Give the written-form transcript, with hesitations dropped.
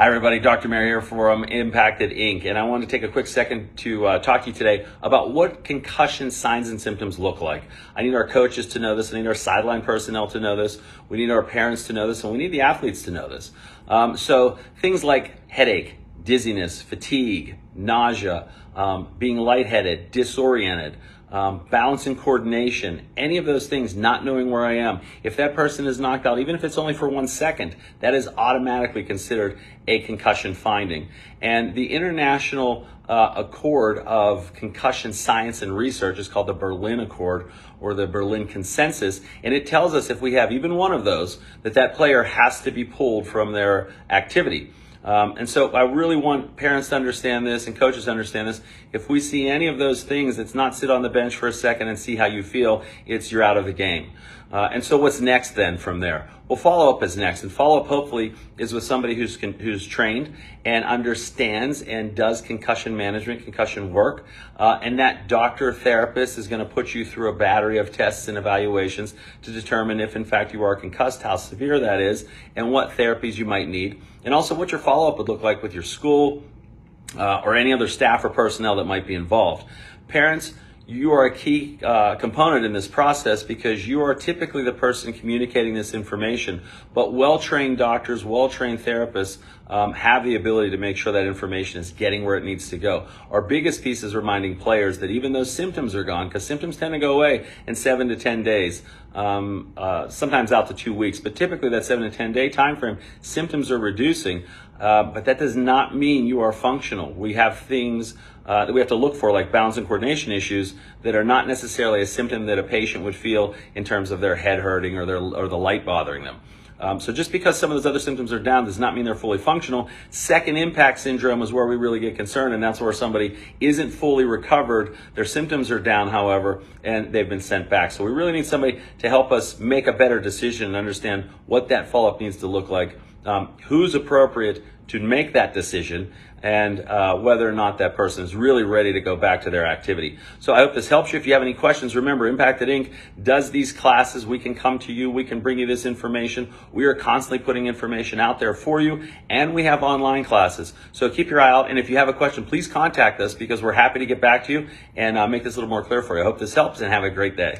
Hi everybody, Dr. Mary here from Impacted Inc. And I want to take a quick second to talk to you today about what concussion signs and symptoms look like. I need our coaches to know this, I need our sideline personnel to know this, we need our parents to know this, and we need the athletes to know this. So things like headache, dizziness, fatigue, nausea, being lightheaded, disoriented, balance and coordination, any of those things, not knowing where I am. If that person is knocked out, even if it's only for 1 second, that is automatically considered a concussion finding. And the International Accord of Concussion Science and Research is called the Berlin Accord or the Berlin Consensus, and it tells us if we have even one of those, that player has to be pulled from their activity. And so I really want parents to understand this and coaches to understand this. If we see any of those things, it's not sit on the bench for a second and see how you feel. It's you're out of the game. And so what's next then from there? Well, follow-up is next. And follow-up hopefully is with somebody who's trained and understands and does concussion management, concussion work. And that doctor or therapist is going to put you through a battery of tests and evaluations to determine if in fact you are concussed, how severe that is, and what therapies you might need. And also what your follow-up would look like with your school or any other staff or personnel that might be involved. Parents, you are a key component in this process because you are typically the person communicating this information, but well-trained doctors, well-trained therapists have the ability to make sure that information is getting where it needs to go. Our biggest piece is reminding players that even though symptoms are gone, because symptoms tend to go away in 7 to 10 days, sometimes out to 2 weeks, but typically that 7 to 10 day time frame, symptoms are reducing, but that does not mean you are functional. We have things that we have to look for, like balance and coordination issues, that are not necessarily a symptom that a patient would feel in terms of their head hurting or the light bothering them. So just because some of those other symptoms are down does not mean they're fully functional. Second impact syndrome is where we really get concerned, and that's where somebody isn't fully recovered. Their symptoms are down, however, and they've been sent back. So we really need somebody to help us make a better decision and understand what that follow-up needs to look like, who's appropriate to make that decision, and whether or not that person is really ready to go back to their activity. So I hope this helps you. If you have any questions, remember, Impacted Inc. does these classes. We can come to you. We can bring you this information. We are constantly putting information out there for you, and we have online classes. So keep your eye out, and if you have a question, please contact us because we're happy to get back to you and make this a little more clear for you. I hope this helps, and have a great day.